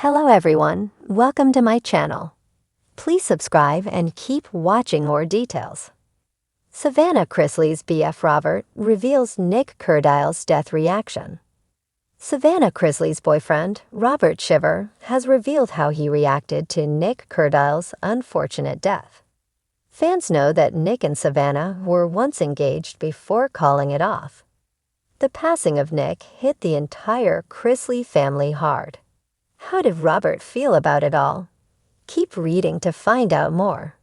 Hello everyone, welcome to my channel. Please subscribe and keep watching more details. Savannah Chrisley's BF Robert reveals Nic Kerdiles' death reaction. Savannah Chrisley's boyfriend, Robert Shiver, has revealed how he reacted to Nic Kerdiles' unfortunate death. Fans know that Nic and Savannah were once engaged before calling it off. The passing of Nic hit the entire Chrisley family hard. How did Robert feel about it all? Keep reading to find out more.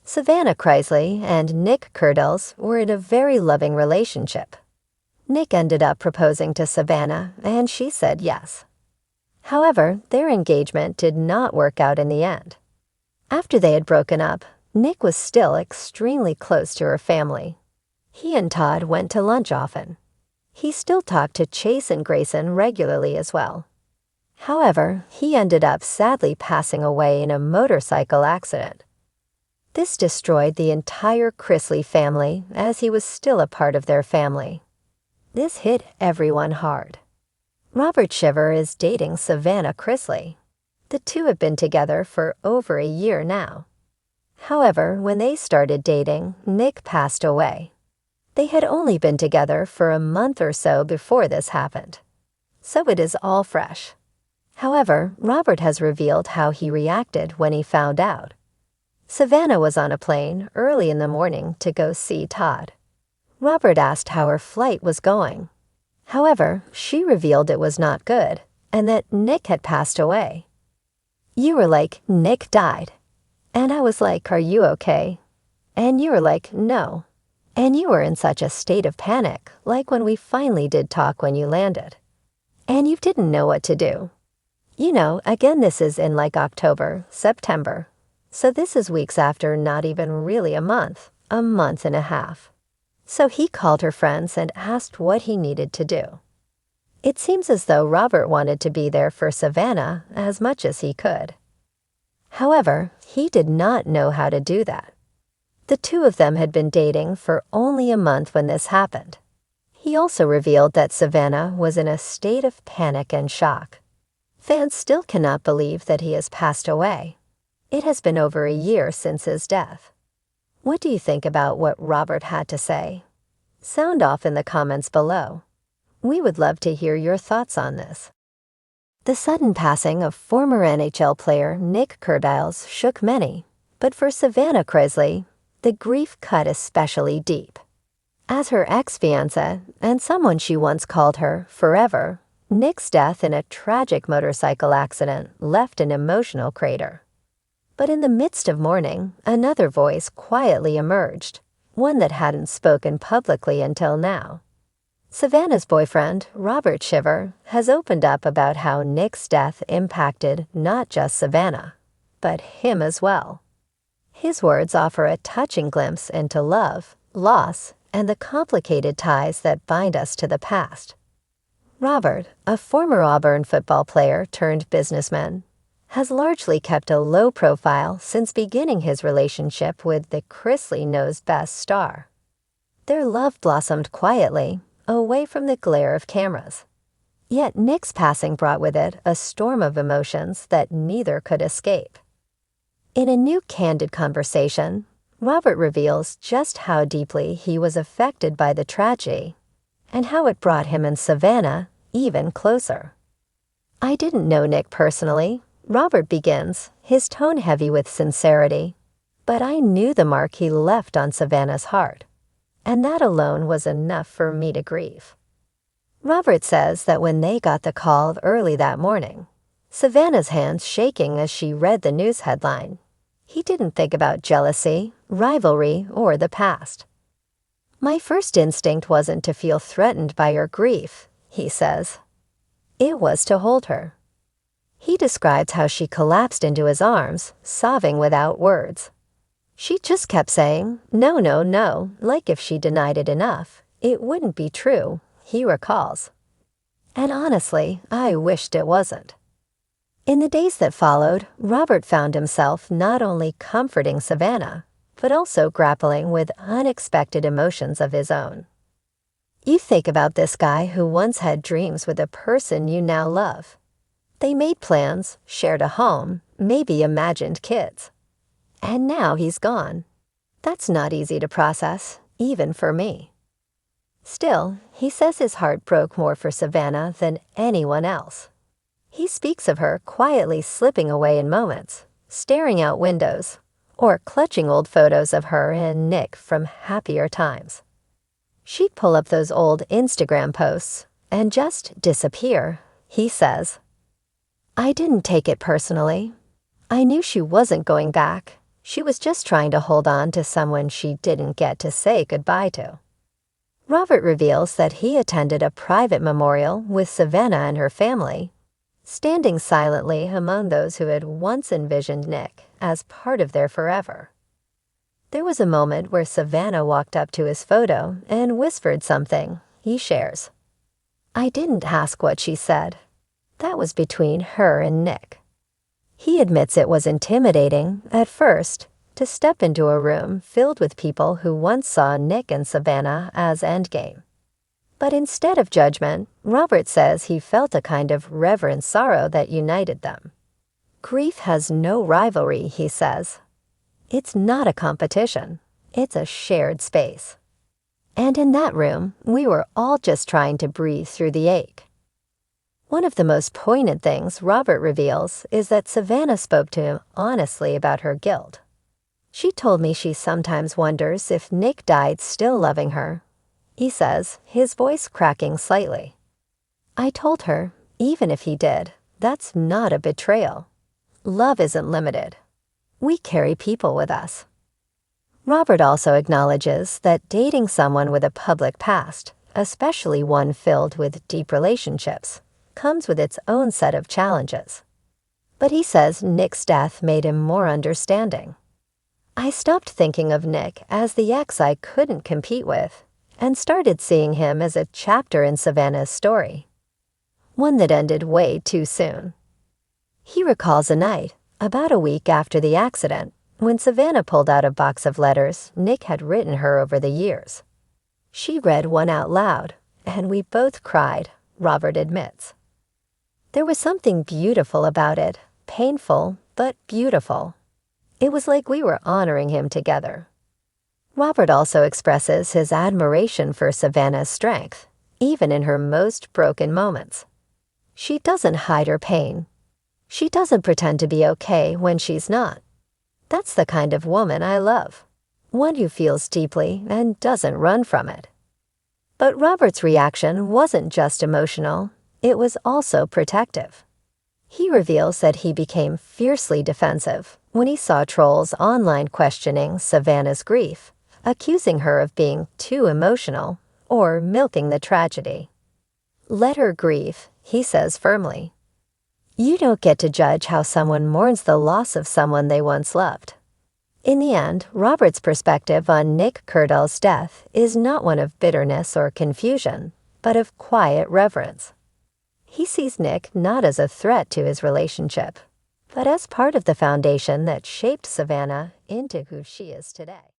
Savannah Chrisley and Nic Kerdiles were in a very loving relationship. Nic ended up proposing to Savannah, and she said yes. However, their engagement did not work out in the end. After they had broken up, Nic was still extremely close to her family. He and Todd went to lunch often. He still talked to Chase and Grayson regularly as well. However, he ended up sadly passing away in a motorcycle accident. This destroyed the entire Chrisley family, as he was still a part of their family. This hit everyone hard. Robert Shiver is dating Savannah Chrisley. The two have been together for over a year now. However, when they started dating, Nic passed away. They had only been together for a month or so before this happened. So it is all fresh. However, Robert has revealed how he reacted when he found out. Savannah was on a plane early in the morning to go see Todd. Robert asked how her flight was going. However, she revealed it was not good and that Nic had passed away. You were like, Nic died. And I was like, are you okay? And you were like, no. And you were in such a state of panic, like when we finally did talk when you landed. And you didn't know what to do. You know, again, this is in like October, September. So this is weeks after, not even really a month and a half. So he called her friends and asked what he needed to do. It seems as though Robert wanted to be there for Savannah as much as he could. However, he did not know how to do that. The two of them had been dating for only a month when this happened. He also revealed that Savannah was in a state of panic and shock. Fans still cannot believe that he has passed away. It has been over a year since his death. What do you think about what Robert had to say? Sound off in the comments below. We would love to hear your thoughts on this. The sudden passing of former NHL player Nic Kerdiles shook many, but for Savannah Chrisley, the grief cut especially deep. As her ex-fiance and someone she once called her forever, Nic's death in a tragic motorcycle accident left an emotional crater. But in the midst of mourning, another voice quietly emerged, one that hadn't spoken publicly until now. Savannah's boyfriend, Robert Shiver, has opened up about how Nic's death impacted not just Savannah, but him as well. His words offer a touching glimpse into love, loss, and the complicated ties that bind us to the past. Robert, a former Auburn football player turned businessman, has largely kept a low profile since beginning his relationship with the Chrisley Knows Best star. Their love blossomed quietly, away from the glare of cameras. Yet Nic's passing brought with it a storm of emotions that neither could escape. In a new candid conversation, Robert reveals just how deeply he was affected by the tragedy and how it brought him and Savannah even closer. I didn't know Nic personally, Robert begins, his tone heavy with sincerity, but I knew the mark he left on Savannah's heart, and that alone was enough for me to grieve. Robert says that when they got the call early that morning, Savannah's hands shaking as she read the news headline, he didn't think about jealousy, rivalry, or the past. My first instinct wasn't to feel threatened by her grief, he says. It was to hold her. He describes how she collapsed into his arms, sobbing without words. She just kept saying, no, no, no, like if she denied it enough, it wouldn't be true, he recalls. And honestly, I wished it wasn't. In the days that followed, Robert found himself not only comforting Savannah, but also grappling with unexpected emotions of his own. You think about this guy who once had dreams with a person you now love. They made plans, shared a home, maybe imagined kids. And now he's gone. That's not easy to process, even for me. Still, he says his heart broke more for Savannah than anyone else. He speaks of her quietly slipping away in moments, staring out windows, or clutching old photos of her and Nic from happier times. She'd pull up those old Instagram posts and just disappear, he says. I didn't take it personally. I knew she wasn't going back. She was just trying to hold on to someone she didn't get to say goodbye to. Robert reveals that he attended a private memorial with Savannah and her family, standing silently among those who had once envisioned Nic as part of their forever. There was a moment where Savannah walked up to his photo and whispered something, he shares. I didn't ask what she said. That was between her and Nic. He admits it was intimidating, at first, to step into a room filled with people who once saw Nic and Savannah as endgame. But instead of judgment, Robert says he felt a kind of reverent sorrow that united them. Grief has no rivalry, he says. It's not a competition. It's a shared space. And in that room, we were all just trying to breathe through the ache. One of the most poignant things Robert reveals is that Savannah spoke to him honestly about her guilt. She told me she sometimes wonders if Nic died still loving her, he says, his voice cracking slightly. I told her, even if he did, that's not a betrayal. Love isn't limited. We carry people with us. Robert also acknowledges that dating someone with a public past, especially one filled with deep relationships, comes with its own set of challenges. But he says Nic's death made him more understanding. I stopped thinking of Nic as the ex I couldn't compete with, and started seeing him as a chapter in Savannah's story, one that ended way too soon. He recalls a night, about a week after the accident, when Savannah pulled out a box of letters Nic had written her over the years. She read one out loud, and we both cried, Robert admits. There was something beautiful about it, painful, but beautiful. It was like we were honoring him together. Robert also expresses his admiration for Savannah's strength, even in her most broken moments. She doesn't hide her pain. She doesn't pretend to be okay when she's not. That's the kind of woman I love, one who feels deeply and doesn't run from it. But Robert's reaction wasn't just emotional, it was also protective. He reveals that he became fiercely defensive when he saw trolls online questioning Savannah's grief, accusing her of being too emotional or milking the tragedy. Let her grieve, he says firmly. You don't get to judge how someone mourns the loss of someone they once loved. In the end, Robert's perspective on Nic Kerdiles' death is not one of bitterness or confusion, but of quiet reverence. He sees Nic not as a threat to his relationship, but as part of the foundation that shaped Savannah into who she is today.